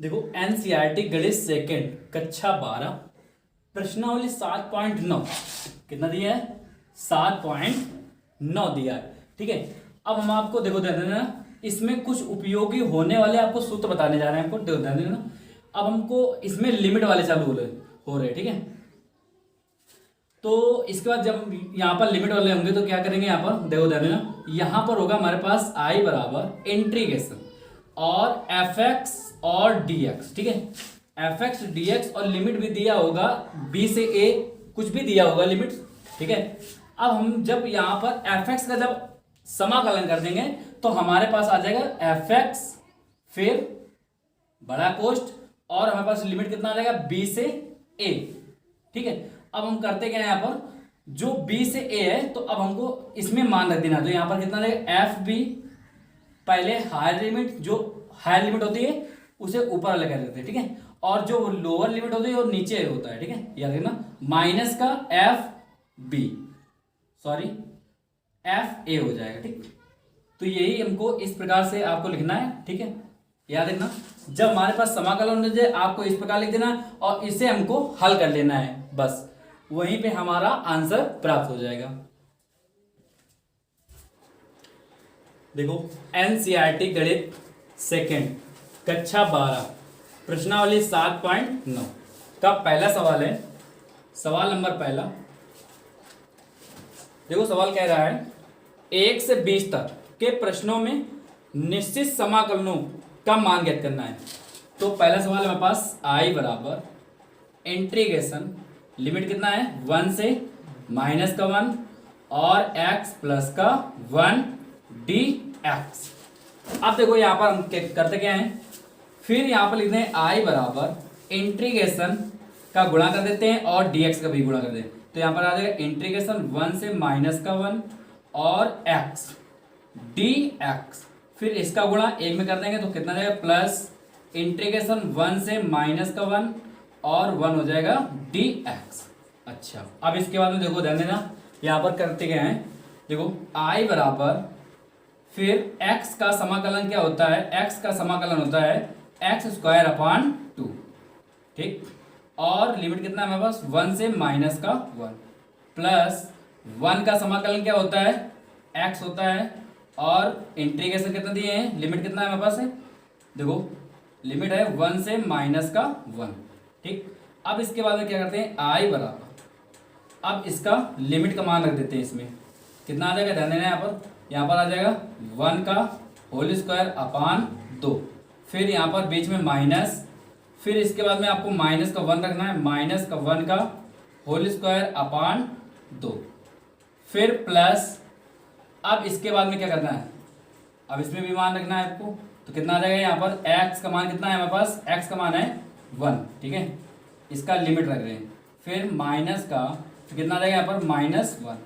देखो एनसीईआरटी गणित सेकंड कक्षा 12 प्रश्नावली 7.9 कितना दिया है 7.9 दिया है। ठीक है, अब हम आपको देखो ध्यान देना, इसमें कुछ उपयोगी होने वाले आपको सूत्र बताने जा रहे हैं। आपको देखो ध्यान देना, अब हमको इसमें लिमिट वाले चालू हो रहे। ठीक है, तो इसके बाद जब यहाँ पर लिमिट वाले होंगे तो क्या करेंगे, यहाँ पर देखो ध्यान देना, यहाँ पर होगा हमारे पास आई बराबर इंटीग्रेशन और एफ एक्स और डी एक्स। ठीक है, एफ एक्स डी एक्स और लिमिट भी दिया होगा बी से ए, कुछ भी दिया होगा लिमिट। ठीक है, अब हम जब यहाँ पर एफ एक्स का जब समाकलन कर देंगे तो हमारे पास आ जाएगा एफ एक्स फिर बड़ा कोष्ठ और हमारे पास लिमिट कितना आ जाएगा बी से ए। ठीक है, अब हम करते क्या है, यहाँ पर जो बी से ए है तो अब हमको इसमें मान रख देना, तो यहाँ पर कितना आ जाएगा एफ बी, पहले हायर लिमिट, जो हायर लिमिट होती है उसे ऊपर लगा देते हैं। ठीक है, और जो लोअर लिमिट होती है वो नीचे होता है। ठीक है, याद रखना माइनस का F B, sorry F A हो जाएगा। ठीक, तो यही हमको इस प्रकार से आपको लिखना है। ठीक है, याद रखना जब हमारे पास समाकलन हो जाए आपको इस प्रकार लिख देना और इसे हमको हल कर लेना है, बस वहीं पे हमारा आंसर प्राप्त हो जाएगा। देखो एनसीईआरटी गणित सेकंड कक्षा 12 प्रश्नावली 7.9 का पहला सवाल है। सवाल नंबर पहला, देखो सवाल कह रहा है 1 से 20 तक के प्रश्नों में निश्चित समाकलनों का मान ज्ञात करना है। तो पहला सवाल हमारे पास आई बराबर इंटीग्रेशन, लिमिट कितना है 1 से माइनस का 1 और x प्लस का 1 डी एक्स। अब देखो यहाँ पर हम करते क्या हैं, फिर यहाँ पर लिखते हैं आई बराबर इंटीग्रेशन का गुणा कर देते हैं और dx का भी गुणा कर देते हैं। तो यहाँ पर आ जाएगा इंटीग्रेशन 1 से माइनस का 1 और x dx, फिर इसका गुणा एक में कर देंगे तो कितना जाएगा प्लस इंटीग्रेशन 1 से माइनस का 1 और 1 हो जाएगा dx। अच्छा, अब इसके बाद में देखो ध्यान देना, यहाँ पर करते क्या हैं, देखो आई बराबर फिर x का समाकलन क्या होता है, x का समाकलन होता है एक्स स्क्वायर अपान 2। ठीक, और लिमिट कितना है हमारे पास 1 से माइनस का 1 प्लस 1 का समाकलन क्या होता है x होता है और इंटीग्रेशन कितना दिए हैं, लिमिट कितना है हमारे पास है, देखो लिमिट है 1 से माइनस का 1। ठीक, अब इसके बाद में क्या करते हैं आई बराबर, अब इसका लिमिट का मान रख देते हैं, इसमें कितना आ जाएगा ध्यान देना, यहाँ पर आ जाएगा 1 का होल स्क्वायर अपान 2, फिर यहाँ पर बीच में माइनस, फिर इसके बाद में आपको माइनस का 1 रखना है, माइनस का 1 का होल स्क्वायर अपान 2, फिर प्लस, अब इसके बाद में क्या करना है, अब इसमें भी मान रखना है आपको, तो कितना आ जाएगा यहाँ पर x का मान कितना है हमारे पास, x का मान है 1। ठीक है, इसका लिमिट रख रहे हैं, फिर माइनस का, तो कितना आ जाएगा यहाँ पर -1।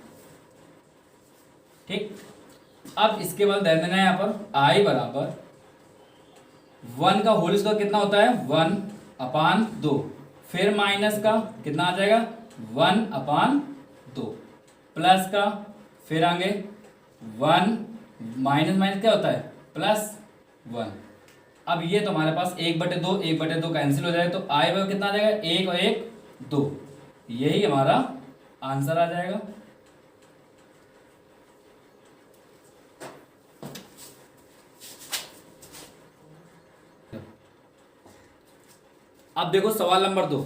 ठीक, अब इसके बाद ध्यान देना है यहाँ पर आई बराबर 1 का होल स्क्वायर कितना होता है 1 अपान 2, फिर माइनस का कितना आ जाएगा 1 अपान 2 प्लस का, फिर आगे 1 माइनस माइनस क्या होता है +1। अब ये तो हमारे पास 1/2 1/2 कैंसिल हो जाए तो आई बराबर कितना आ जाएगा 1 और 1 2, यही हमारा आंसर आ जाएगा। अब देखो सवाल नंबर 2,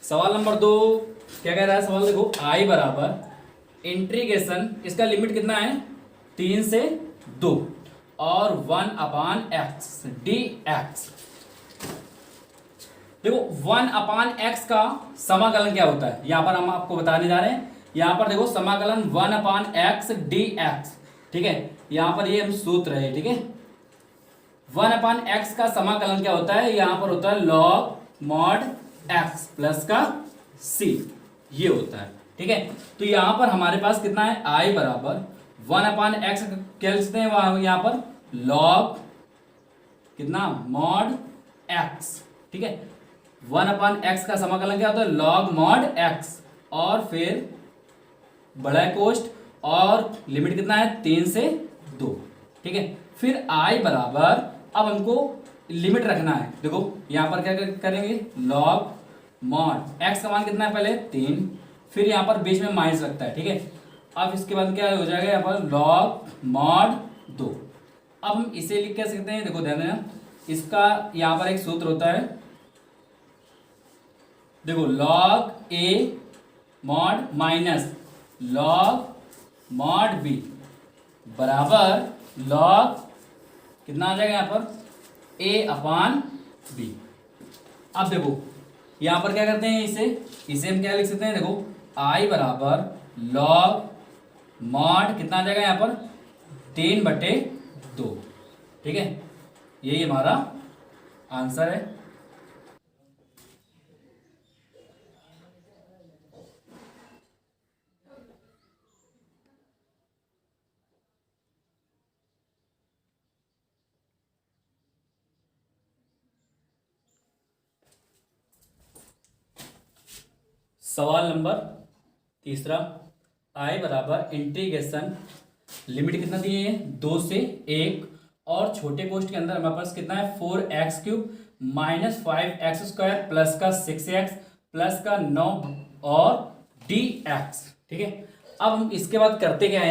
सवाल नंबर 2 क्या कह रहा है सवाल, देखो आई बराबर इंटीग्रेशन, इसका लिमिट कितना है 3 से 2 और 1 अपान एक्स डी एक्स। देखो 1 अपान एक्स का समाकलन क्या होता है, यहां पर हम आपको बताने जा रहे हैं। यहां पर देखो समाकलन 1 अपान एक्स डी एक्स। ठीक है, यहां पर ये हम सूत्र है। ठीक है, 1 अपान एक्स का समाकलन क्या होता है, यहां पर होता है लॉग मॉड एक्स प्लस का सी, ये होता है। ठीक है, तो यहां पर हमारे पास कितना है आई बराबर 1 अपान एक्स क्या लिखते हैं यहां पर लॉग कितना मॉड एक्स। ठीक है, 1 अपान एक्स का समाकलन क्या होता है लॉग मॉड एक्स और फिर बड़ा कोष्ठ और लिमिट कितना है 3 से 2। ठीक है, फिर आई बराबर, अब हमको लिमिट रखना है। देखो यहाँ पर क्या करेंगे, लॉग मॉड एक्स का मान कितना है पहले 3, फिर यहाँ पर बीच में माइनस लगता है, ठीक है। अब इसके बाद क्या हो जाएगा यहाँ पर लॉग मॉड 2। अब हम इसे लिख क्या सकते हैं, देखो ध्यान देना, इसका यहाँ पर एक सूत्र होता है, देखो log A mod minus log mod B बराबर लॉग कितना आ जाएगा यहाँ पर ए अपान बी। अब देखो यहाँ पर क्या करते हैं, इसे हम क्या लिख सकते हैं, देखो आई बराबर लॉग मॉड कितना आ जाएगा यहाँ पर 3/2, ठीक है। यही हमारा आंसर है। सवाल नंबर तीसरा, आई बराबर इंटीग्रेशन लिमिट कितना दी है 2 से 1 और छोटे कोष्ठ के अंदर हमारे पास कितना है 4x³ माइनस 5x² प्लस का 6x प्लस का 9 और dx, ठीक है। अब हम इसके बाद करते क्या है,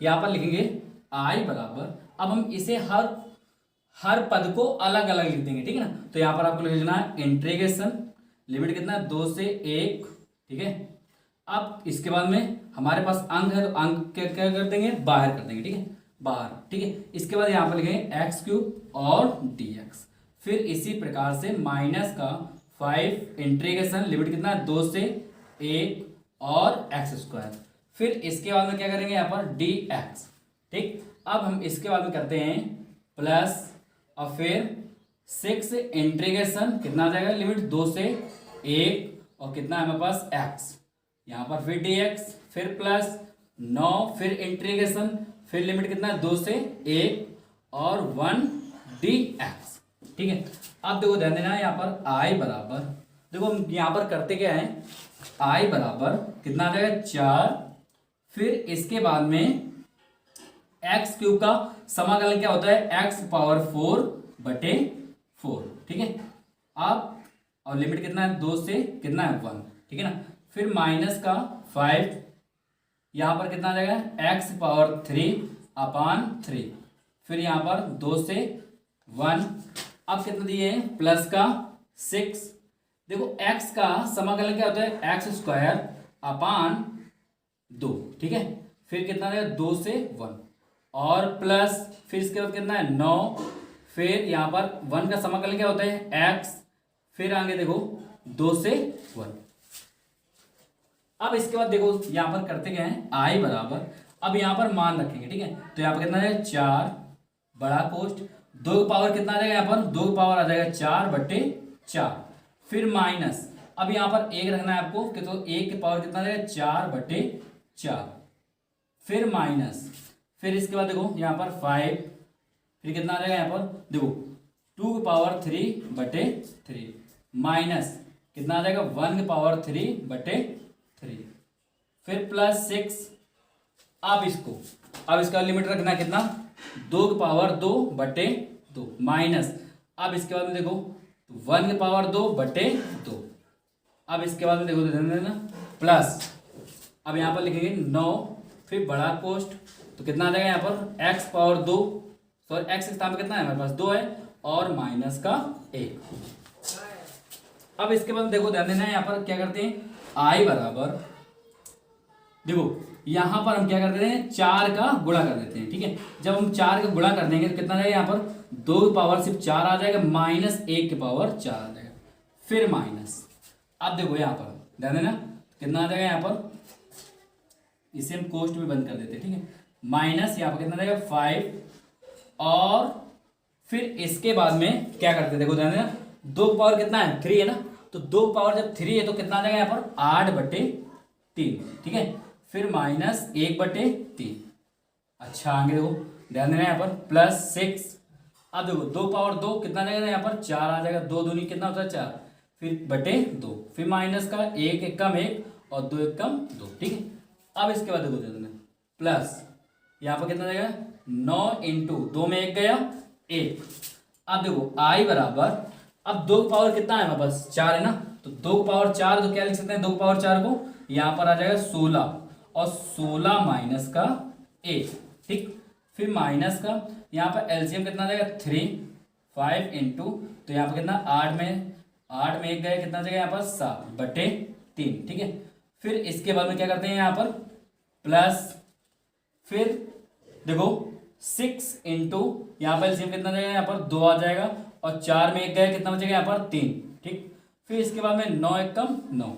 यहाँ पर लिखेंगे आई बराबर, अब हम इसे हर पद को अलग अलग लिख देंगे, ठीक है ना। तो यहाँ पर आपको लिखना है इंटीग्रेशन लिमिट कितना है 2 से 1, ठीक है। अब इसके बाद में हमारे पास अंक है तो अंक क्या क्या कर देंगे, बाहर कर देंगे, ठीक है, बाहर, ठीक है। इसके बाद यहाँ पर लिखेंगे x³ और dx, फिर इसी प्रकार से माइनस का 5 इंटीग्रेशन लिमिट कितना है 2 से 1 और x², फिर इसके बाद में क्या करेंगे यहाँ पर dx, ठीक। अब हम इसके बाद में करते हैं प्लस और फिर 6 इंटीग्रेशन कितना आ जाएगा लिमिट 2 से 1 और कितना है हमारे पास x, यहाँ पर फिर dx, फिर प्लस 9, फिर इंटीग्रेशन, फिर लिमिट कितना है 2 से 1 और 1 dx, ठीक है। अब देखो ध्यान देना यहाँ पर i बराबर, देखो हम यहाँ पर करते क्या है, i बराबर कितना आ जाएगा 4, फिर इसके बाद में x³ का समाकलन क्या होता है x⁴/4, ठीक है। अब और लिमिट कितना है 2 से कितना है 1, ठीक है ना। फिर माइनस का 5, यहाँ पर कितना आ जाएगा x⁴/3, फिर यहाँ पर 2 से 1, अब कितना दिए हैं प्लस का 6। देखो x का समाकलन क्या होता है x²/2, ठीक है। फिर कितना आ जाएगा 2 से 1 और प्लस, फिर इसके बाद कितना है 9, फिर यहाँ पर 1 का समाकलन क्या होता है x, फिर आगे देखो 2 से 1। अब इसके बाद देखो यहाँ पर करते क्या है i बराबर, अब यहाँ पर मान रखेंगे, ठीक है। तो यहाँ पर कितना है 4 बड़ा कोष्ठ 2 का पावर कितना आ जाएगा, यहाँ पर 2 का पावर आ जाएगा 4/4, फिर माइनस, अब यहाँ पर 1 रखना है आपको कि तो 1 के पावर कितना आ जाएगा 4/4, फिर माइनस, फिर इसके बाद देखो यहाँ पर 5, फिर कितना आ जाएगा यहाँ पर देखो 2 के पावर 3/3 माइनस कितना आ जाएगा 1 के पावर 3/3, फिर प्लस 6। अब इसका लिमिट रखना कितना 2 के पावर 2/2 माइनस, अब इसके बाद में देखो 1 के पावर 2/2, अब इसके बाद में देखो ध्यान देना प्लस, अब यहाँ पर लिखेंगे 9, फिर बड़ा कोष्ठ तो कितना आ जाएगा यहाँ पर x⁴, सॉरी x के स्थान पर कितना है हमारे पास 2 है और माइनस का 1। अब इसके बाद देखो ध्यान देना है यहाँ पर क्या करते हैं i बराबर, देखो यहाँ पर हम क्या कर देते हैं 4 का गुणा कर देते हैं, ठीक है। जब हम 4 का गुणा कर देंगे तो कितना आ जाएगा यहाँ पर 2 की पावर सिर्फ 4 आ जाएगा माइनस 1 की पावर 4 आ जाएगा, फिर माइनस। अब देखो यहाँ पर ध्यान देना कितना आ जाएगा यहाँ पर, इसे हम कोष्ठ में बंद कर देते हैं, ठीक है। माइनस यहाँ पर कितना आ जाएगा 5 और फिर इसके बाद में क्या करते हैं देखो ध्यान देना 2 का पावर कितना है 3 है ना, तो 2 का पावर जब 3 है तो कितना आ जाएगा यहाँ पर 8/3, ठीक है। फिर माइनस 1/3, अच्छा आगे देखो ध्यान देना यहाँ पर प्लस 6। अब देखो 2 पावर 2 कितना आ जाएगा यहाँ पर 4 आ जाएगा, 2 दूनी कितना होता है 4, फिर /2, फिर माइनस का 1 एकम 1 और 2 एकम 2, ठीक है। अब इसके बाद देखो ध्यान देना प्लस यहाँ पर कितना आ जाएगा 9 × 2 में 1 गया 1। अब देखो आई बराबर, अब 2 का पावर कितना है हमारे पास, 4 है ना, तो 2 का पावर 4, तो क्या लिख सकते हैं 2 का पावर 4 को, यहाँ पर आ जाएगा 16, और 16 माइनस का ए, ठीक। फिर माइनस का, यहाँ पर एलसीएम कितना आ जाएगा 3, 5 इंटू, तो यहाँ पर कितना 8 में 1 गया, कितना जगह यहाँ पर 7/3, ठीक है। फिर इसके बाद में क्या करते हैं यहाँ पर प्लस, फिर देखो 6 इंटू, यहाँ पर एलसीएम कितना जाएगा, यहाँ पर 2 आ जाएगा, और 4 में 1 गया, कितना बचेगा यहाँ पर 3, ठीक। फिर इसके बाद में 9 एकम 9,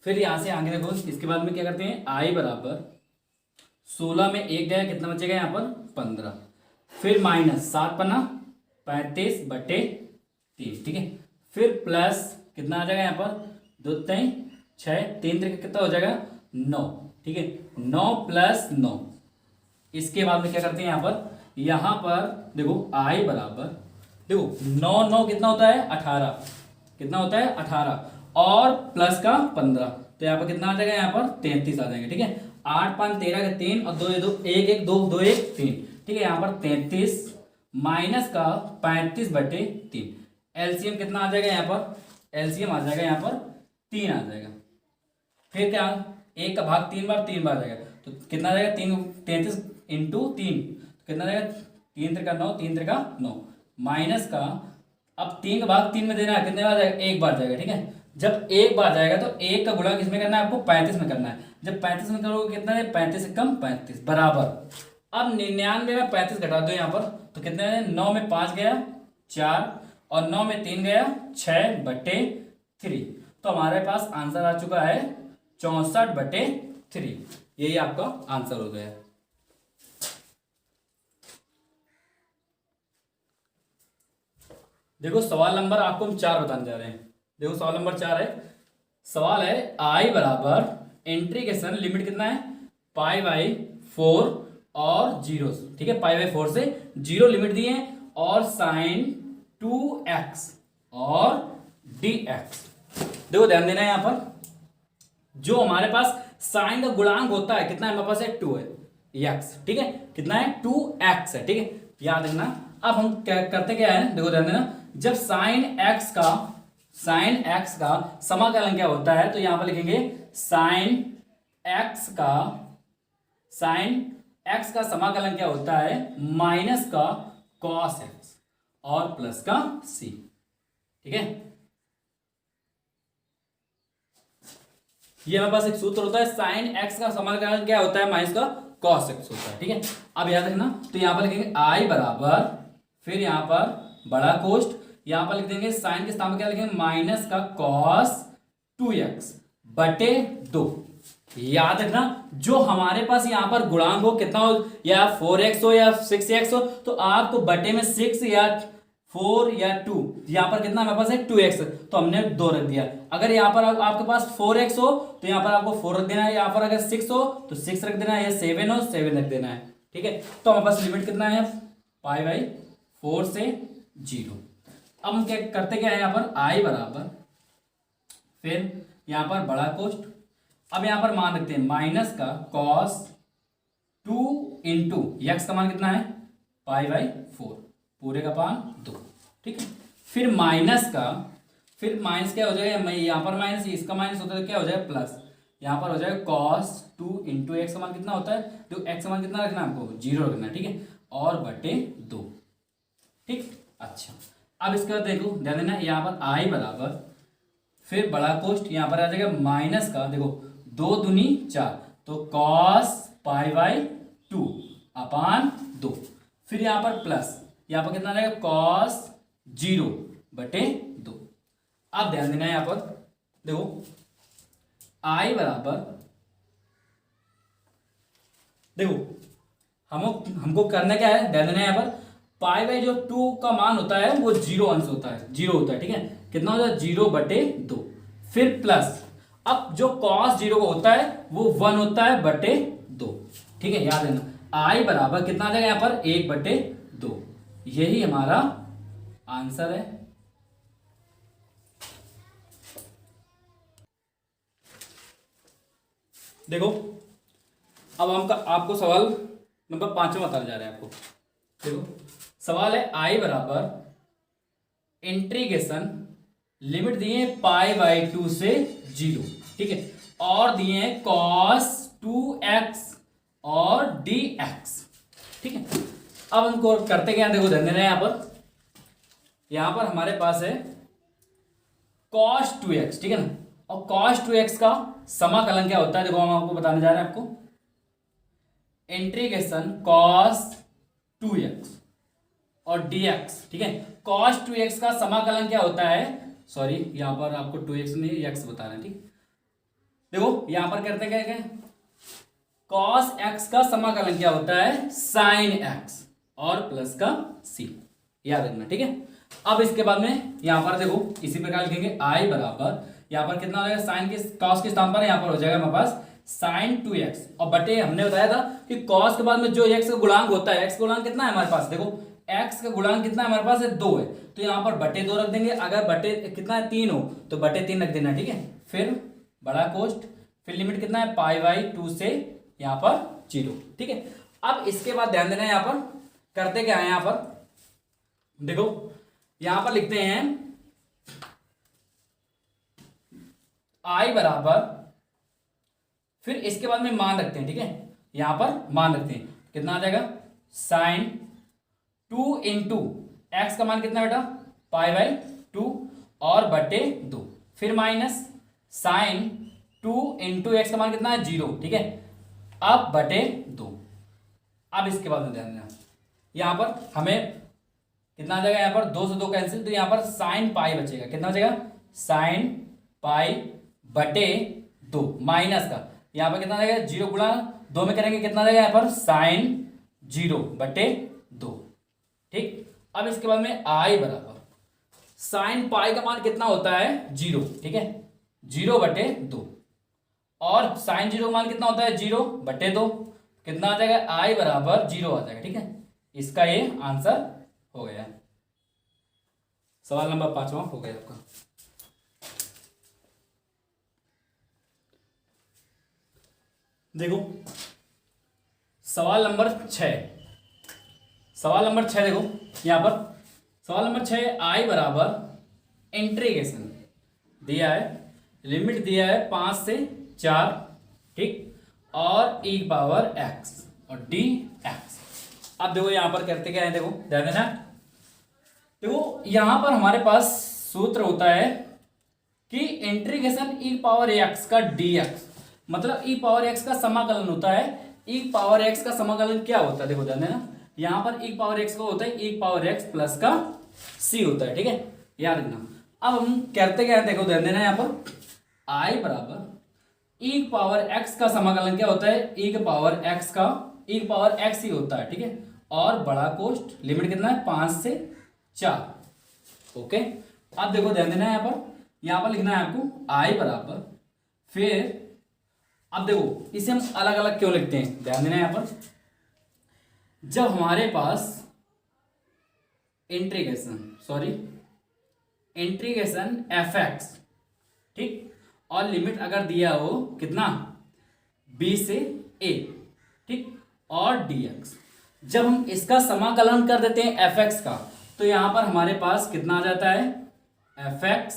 फिर यहां से आगे देखो, इसके बाद में क्या करते हैं आई बराबर 16 में 1 गया, कितना बचेगा यहाँ पर 15, फिर माइनस 7 × 35/3, ठीक है। फिर प्लस कितना आ जाएगा यहाँ पर 2 3 6, 3 3 कितना हो जाएगा 9, ठीक है। 9 + 9, इसके बाद में क्या करते हैं यहाँ पर देखो आई बराबर, देखो 9 9 कितना होता है 18, कितना होता है 18, और प्लस का 15, तो यहाँ पर कितना आ जाएगा यहाँ पर 33 आ जाएगा, ठीक है। 8 5 13 का 3, और 2 2 1 1 2 2 1 3, ठीक है। यहाँ पर 33 माइनस का 35/3, एलसीएम कितना आ जाएगा यहाँ पर, एलसीएम आ जाएगा यहाँ पर 3 आ जाएगा। फिर क्या, 1 का भाग 3 बार, 3 बार आ जाएगा, तो कितना आ जाएगा 33 इंटू 3, कितना आ जाएगा 3 3 का 9, 3 3 का 9, माइनस का, अब 3 का भाग 3 में देना है, कितने बार जाएगा 1 बार जाएगा, ठीक है। जब 1 बार जाएगा तो 1 का गुणा किसमें करना है आपको 35 में करना है, जब 35 में करोगे कितना है 35 से कम 35 बराबर, अब 99 में 35 घटा दो यहाँ पर, तो कितने है 9 में 5 गया 4, और 9 में 3 गया 6/3, तो हमारे पास आंसर आ चुका है 64/3, यही आपका आंसर हो गया। देखो सवाल नंबर आपको हम 4 बताने जा रहे हैं। देखो सवाल नंबर 4 है, सवाल है आई बराबर इंटीग्रेशन लिमिट कितना है π/4 और 0, ठीक है। π/4 से 0 लिमिट दी है, और sin 2x और dx। देखो ध्यान देना है यहाँ पर, जो हमारे पास साइन का गुणांक होता है कितना है हमारे पास है 2 है x, ठीक है। कितना है 2x है, ठीक है, याद रखना। अब हम क्या करते क्या है, देखो ध्यान देना, जब साइन x का समाकलन क्या होता है, तो यहां पर लिखेंगे साइन x का समाकलन क्या होता है माइनस का cos x और प्लस का c, ठीक है। ये हमारे पास एक सूत्र होता है, साइन x का समाकलन क्या होता है माइनस का cos x होता है, ठीक है। अब याद रखना, तो यहां पर लिखेंगे i बराबर, फिर यहां पर बड़ा कोष्ठ, यहां पर लिख देंगे साइन के स्थान पर क्या लिखेंगे माइनस का cos 2x/2। याद रखना, जो हमारे पास यहां पर गुणांक हो कितना हो, या 4x हो या 6x हो, तो आपको बटे में 6 या 4 या 2, यहां पर कितना हमारे पास है 2x, तो हमने 2 रख दिया। अगर यहां पर आपके पास 4x हो तो यहां पर आपको 4 रख देना है, यहां पर अगर 6 हो तो 6 रख देना है, या 7 हो 7 रख देना है, ठीक है। तो हमारे पास लिमिट कितना है π/4 से 0। अब हम क्या करते क्या है, यहाँ पर i बराबर, फिर यहां पर बड़ा कोष्ठ, अब यहां पर मान रखते हैं माइनस का cos 2 इंटू x का मान कितना है π/4, पूरे का पान 2, ठीक है। फिर माइनस का, फिर माइनस क्या हो जाएगा, यहाँ पर माइनस, इसका माइनस होता है क्या हो जाएगा प्लस, यहाँ पर हो जाएगा cos 2 इंटू एक्स का मान कितना होता है, तो एक्स का मान कितना रखना है आपको 0 रखना है, ठीक है, और बटे 2, ठीक। अच्छा, अब इसके बाद देखो ध्यान देना, यहाँ पर i बराबर, फिर बड़ा कोष्ठ, यहाँ पर आ जाएगा माइनस का, देखो 2 दूनी 4, तो cos π/2 अपान 2, फिर यहाँ पर प्लस, यहाँ पर कितना आ जाएगा cos 0/2। अब ध्यान देना है यहाँ पर, देखो i बराबर, देखो हमको करना क्या है, ध्यान देना है यहाँ पर, जो 2 का मान होता है वो 0 अंश होता है, 0 होता है, ठीक है। कितना होता है 0/2, फिर प्लस, अब जो cos 0 का होता है वो 1 होता है बटे 2, ठीक है। याद रखना i बराबर कितना आ जाएगा यहाँ पर 1/2, यही हमारा आंसर है। देखो अब हम आपको सवाल नंबर 5 बताने जा रहे हैं आपको। देखो सवाल है आई बराबर इंटीग्रेशन लिमिट दिए π/2 से 0, ठीक है, और दिए cos 2x और dx, ठीक है। अब हमको करते क्या, देखो ध्यान देना यहां पर हमारे पास है cos 2x, ठीक है ना, और cos 2x का समाकलन क्या होता है, देखो हम आपको बताने जा रहे हैं आपको। इंटीग्रेशन cos 2x और dx, ठीक है। cos 2x का समाकलन क्या होता है, सॉरी यहां पर आपको 2x नहीं x बता रहे हैं, ठीक। देखो यहां पर करते क्या है, cos x का समाकलन क्या होता है sin x और प्लस का c, याद रखना, ठीक है। अब इसके बाद में यहां पर देखो इसी प्रकार लिखेंगे i बराबर, यहां पर कितना हो जाएगा, साइन के cos के स्थान पर यहां पर हो जाएगा हमारे पास sin 2x, और बटे हमने बताया था कि cos के बाद में जो x का गुणांक होता है, x का गुणांक कितना है हमारे पास, देखो x का गुणांक कितना है हमारे पास है 2 है, तो यहाँ पर बटे 2 रख देंगे, अगर बटे कितना है 3 हो तो बटे 3 रख देना, ठीक है। फिर बड़ा कोष्ठ, फिर लिमिट कितना है π/2 से यहाँ पर 0, ठीक है। अब इसके बाद ध्यान देना यहाँ पर करते क्या है, यहाँ पर देखो यहाँ पर लिखते हैं i बराबर, फिर इसके बाद में मान रखते हैं, ठीक है, यहां पर मान रखते हैं, कितना आ जाएगा sin 2 इंटू एक्स का मान कितना बेटा π/2 और बटे 2, फिर माइनस sin 2 इंटू एक्स का मान कितना है 0, ठीक है, अब बटे 2। अब इसके बाद में ध्यान देना यहां पर हमें कितना आ जाएगा, यहां पर 2 से 2 कैंसिल, तो यहां पर sin पाई बचेगा, कितना बचेगा sin पाई बटे 2 माइनस का, यहां पर कितना आ जाएगा 0 गुणा 2 में करेंगे, कितना आ जाएगा यहां पर sin 0 बटे 2, ठीक। अब इसके बाद में i बराबर sin पाई का मान कितना होता है 0, ठीक है, 0 बटे 2, और sin 0 का मान कितना होता है 0 बटे 2, कितना आ जाएगा i बराबर 0 आ जाएगा, ठीक है। इसका ये आंसर हो गया, सवाल नंबर 5वां हो गया आपका। देखो सवाल नंबर 6, सवाल नंबर 6 देखो यहां पर सवाल नंबर 6 i बराबर इंटीग्रेशन दिया है, लिमिट दिया है 5 से 4, ठीक, और e पावर x और dx। अब देखो यहां पर करते क्या है, देखो ध्यान देना, देखो यहां पर हमारे पास सूत्र होता है कि इंटीग्रेशन e पावर x का dx, मतलब e पावर x का समाकलन होता है। e पावर x का समाकलन क्या होता है, देखो ध्यान देना, यहां पर e पावर x का होता है e पावर x प्लस का c होता है, ठीक है, याद रखना। अब हम करते क्या है, देखो ध्यान देना, यहां पर i बराबर e पावर x का समाकलन क्या होता है, e पावर x का e पावर x ही होता है, ठीक है, और बड़ा कोष्ठ लिमिट कितना है 5 से 4, ओके। अब देखो ध्यान देना यहां पर लिखना है आपको i बराबर, फिर अब देखो इसे हम अलग अलग क्यों लिखते हैं, ध्यान देना यहां पर, जब हमारे पास इंटीग्रेशन fx, ठीक, और लिमिट अगर दिया हो कितना b से a, ठीक, और dx, जब हम इसका समाकलन कर देते हैं fx का, तो यहां पर हमारे पास कितना आ जाता है fx,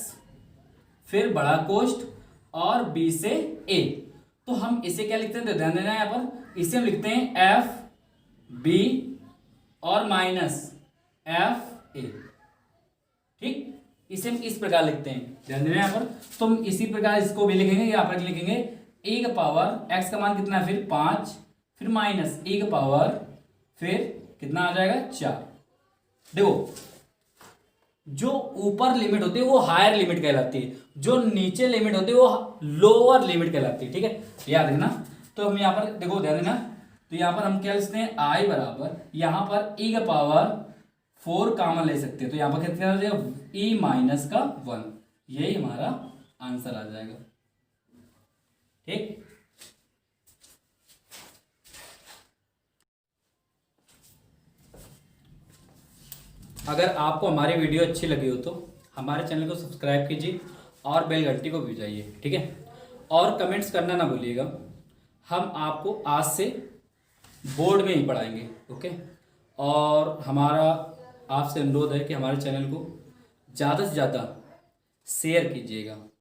फिर बड़ा कोष्ठ और b से a, तो हम इसे क्या लिखते हैं, तो ध्यान देना यहां पर, इसे हम लिखते हैं f b और माइनस f a, ठीक, इसे हम इस प्रकार लिखते हैं, ध्यान देना यहां पर। तो हम इसी प्रकार इसको भी लिखेंगे, यहां पर लिखेंगे e का पावर x का मान कितना है फिर 5, फिर माइनस e का पावर फिर कितना आ जाएगा 4। देखो जो ऊपर लिमिट होती है वो हायर लिमिट कहलाती है, जो नीचे लिमिट होती है वो लोअर लिमिट कहलाती है, ठीक है, याद रखना। तो हम यहाँ पर देखो ध्यान देना, तो यहाँ पर हम क्या लिखते हैं i बराबर, यहाँ पर e का पावर 4 कॉमन ले सकते हैं, तो यहाँ पर कितना आ जाएगा e माइनस का 1, यही हमारा आंसर आ जाएगा, ठीक। अगर आपको हमारी वीडियो अच्छी लगी हो तो हमारे चैनल को सब्सक्राइब कीजिए और बेल घंटी को भी बजाइए, ठीक है, और कमेंट्स करना ना भूलिएगा। हम आपको आज से बोर्ड में ही पढ़ाएंगे। ओके, और हमारा आपसे अनुरोध है कि हमारे चैनल को ज़्यादा से ज़्यादा शेयर कीजिएगा।